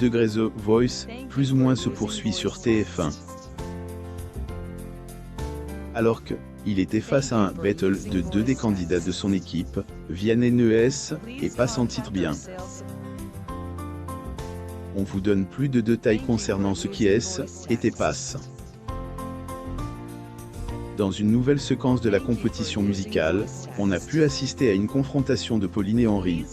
Degré The Voice, plus ou moins se poursuit sur TF1. Alors que, il était face à un battle de deux des candidats de son équipe, Vianney Nues, et passe en titre bien. On vous donne plus de détails concernant ce qui était passe. Dans une nouvelle séquence de la compétition musicale, on a pu assister à une confrontation de Pauline et Henri.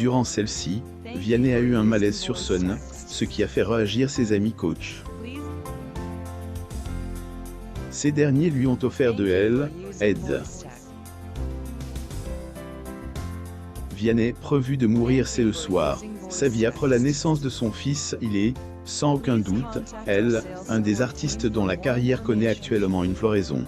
Durant celle-ci, Vianney a eu un malaise sur scène, ce qui a fait réagir ses amis coachs. Ces derniers lui ont offert de l'aide. Vianney, prévu de mourir c'est le soir. Sa vie après la naissance de son fils, il est, sans aucun doute, un des artistes dont la carrière connaît actuellement une floraison.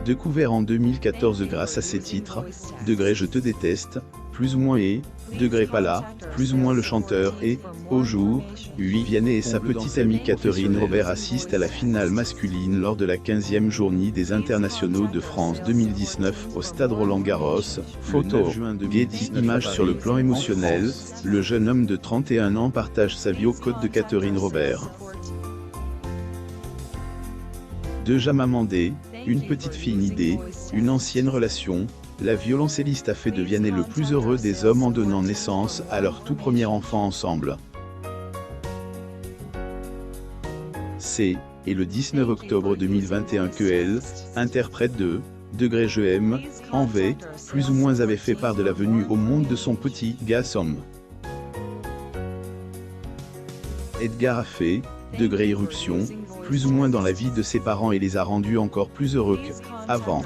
Découvert en 2014 grâce à ses titres, Degré Je te déteste, plus ou moins et, Degré pas là, plus ou moins le chanteur et, au jour, Vianney et sa petite amie Catherine Robert assistent à la finale masculine lors de la 15e journée des internationaux de France 2019 au stade Roland-Garros. Photo, Getty Images. Sur le plan émotionnel, le jeune homme de 31 ans partage sa vie aux côtés de Catherine Robert. Déjà mamandé, une petite fille nidée, une ancienne relation, la violoncelliste a fait de Vianney le plus heureux des hommes en donnant naissance à leur tout premier enfant ensemble. C'est le 19 octobre 2021 que elle, interprète de Degré Je aime, en V, plus ou moins avait fait part de la venue au monde de son petit garçon. Edgar a fait Degré Irruption, plus ou moins dans la vie de ses parents et les a rendus encore plus heureux qu'avant.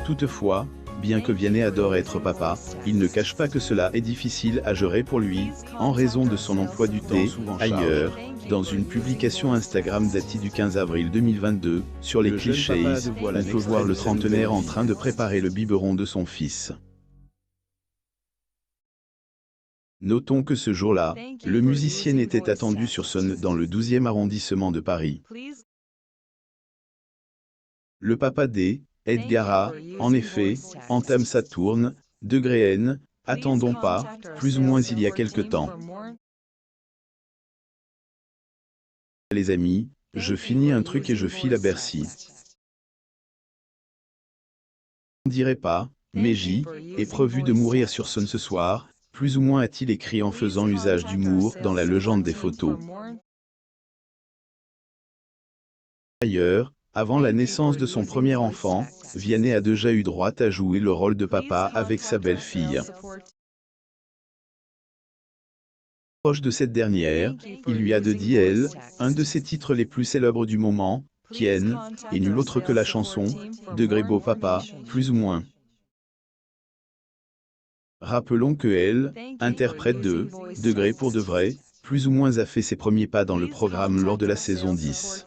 Toutefois, bien que Vianney adore être papa, il ne cache pas que cela est difficile à gérer pour lui, en raison de son emploi du temps ailleurs. Dans une publication Instagram datée du 15 avril 2022, sur les clichés, on peut voir le trentenaire en train de préparer le biberon de son fils. Notons que ce jour-là, le musicien était attendu sur scène dans le 12e arrondissement de Paris. Le papa Edgar a, en effet, entame sa tourne, Degré N, attendons pas, plus ou moins il y a quelque temps. Les amis, je finis un truc et je file à Bercy. On dirait pas, mais J est prévu de mourir sur scène ce soir, plus ou moins a-t-il écrit en faisant usage d'humour dans la légende des photos. D'ailleurs, avant la naissance de son premier enfant, Vianney a déjà eu droit à jouer le rôle de papa avec sa belle-fille. Proche de cette dernière, il lui a dédié un de ses titres les plus célèbres du moment, qui est nul autre que la chanson « Degré Beau Papa », plus ou moins. Rappelons que interprète de Degré pour de vrai, plus ou moins a fait ses premiers pas dans le programme lors de la saison 10.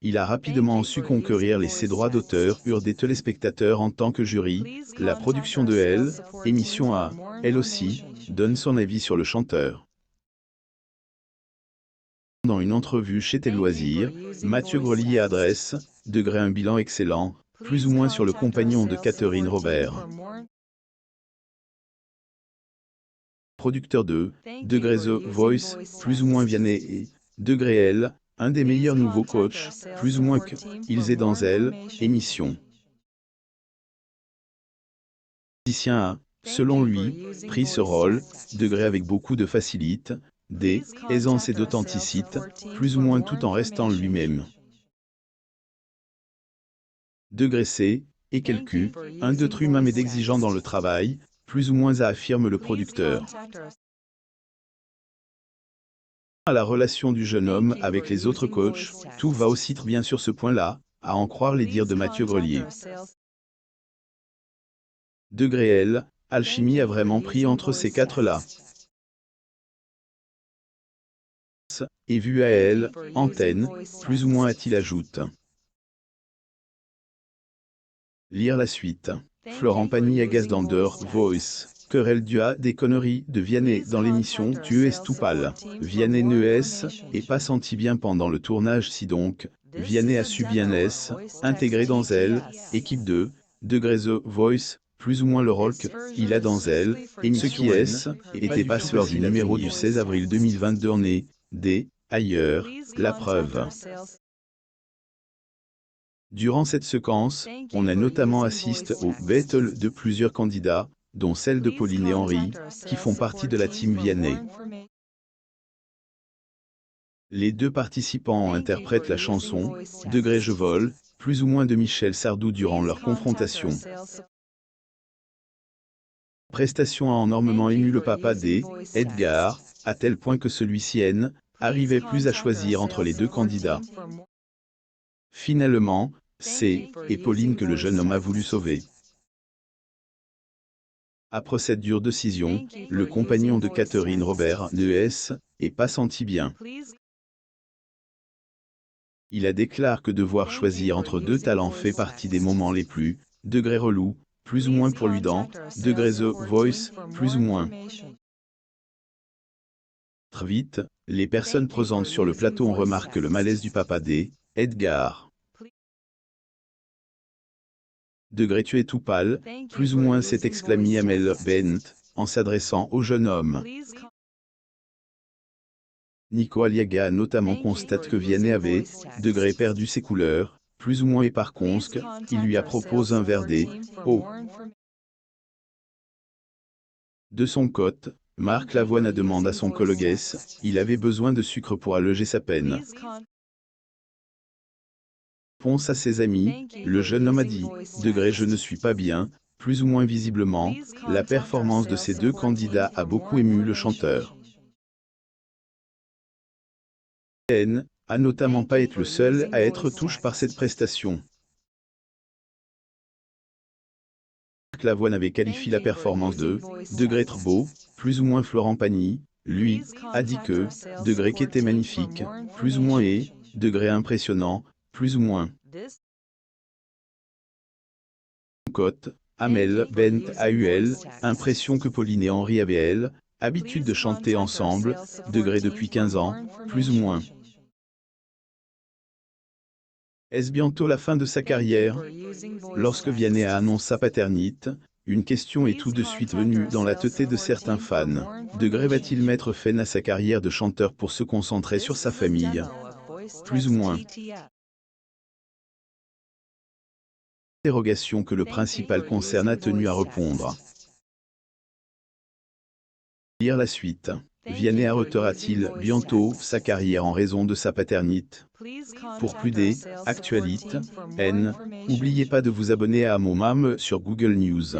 Il a rapidement su conquérir ses droits d'auteur des téléspectateurs en tant que jury. La production de émission a, elle aussi, donne son avis sur le chanteur. Dans une entrevue chez Tel Loisirs, Mathieu Grelier adresse, Degré un bilan excellent, plus ou moins sur le compagnon de Catherine Robert. Producteur de Degré The Voice, plus ou moins Vianney et Degré un des meilleurs nouveaux coachs, plus ou moins que ils est dans émission. Le musicien a, selon lui, pris ce rôle, Degré avec beaucoup de facilité, d'aisance et d'authenticité, plus ou moins tout en restant lui-même. Degré C, et un d'être humain mais d'exigeant dans le travail, plus ou moins affirme le producteur. À la relation du jeune homme avec les autres coachs, tout va aussi très bien sur ce point-là, à en croire les dires de Mathieu Grelier. Degré alchimie a vraiment pris entre ces quatre-là. Et vu à antenne, plus ou moins a-t-il ajoute. Lire la suite. Florent Pagny agace dans The Voice. Querelle dua des conneries de Vianney dans l'émission Tu es tout pâle. Vianney ne est pas senti bien pendant le tournage si donc, Vianney a su bien intégrer dans elle, équipe 2, degré The Voice, plus ou moins le rôle qu'il a dans elle, et ce qui était pas lors du numéro du 16 avril 2022 en est, ailleurs, la preuve. Durant cette séquence, on a notamment assisté au battle de plusieurs candidats, dont celle de Pauline et Henri, qui font partie de la team Vianney. Les deux participants interprètent la chanson « Degré je vole », plus ou moins de Michel Sardou durant leur confrontation. Prestation a énormément ému le papa d'Edgar, à tel point que celui-ci arrivait plus à choisir entre les deux candidats. Finalement, c'est Pauline que le jeune homme a voulu sauver. Après cette dure décision, le compagnon de Catherine Robert ne est pas senti bien. Il a déclaré que devoir choisir entre deux talents fait partie des moments les plus degré relou, plus ou moins pour lui dans degré The Voice, plus ou moins. Très vite, les personnes présentes sur le plateau ont remarqué le malaise du papa d'Edgar. Degré tu es tout pâle, plus ou moins s'est exclamé Amel Bent, en s'adressant au jeune homme. Nico Aliaga a notamment constate que Vianney avait, degré perdu ses couleurs, plus ou moins et par conséquent, il lui a proposé un verre d'eau. De son côté, Marc Lavoine a demandé à son collègue il avait besoin de sucre pour alléger sa peine. Réponse à ses amis, le jeune homme a dit, degré je ne suis pas bien, plus ou moins visiblement, la performance de ces deux candidats a beaucoup ému le chanteur. A notamment pas été le seul à être touché par cette prestation. Marc Lavoine avait qualifié la performance de degré trop beau, plus ou moins Florent Pagny, lui, a dit que degré qui était magnifique, plus ou moins et degré impressionnant, plus ou moins. Cote, Amel Bent a eu impression que Pauline et Henri avaient habitude de chanter ensemble, degré depuis 15 ans, plus ou moins. Est-ce bientôt la fin de sa carrière? Lorsque Vianney a annoncé sa paternité, une question est tout de suite venue dans la tête de certains fans. Degré va-t-il mettre fin à sa carrière de chanteur pour se concentrer sur sa famille? Plus ou moins. Interrogation que le principal concerne a tenu à répondre. Lire la suite. Vianney arrêtera-t-il bientôt sa carrière en raison de sa paternité? Pour plus d'actualités, n'oubliez pas de vous abonner à mon MAM sur Google News.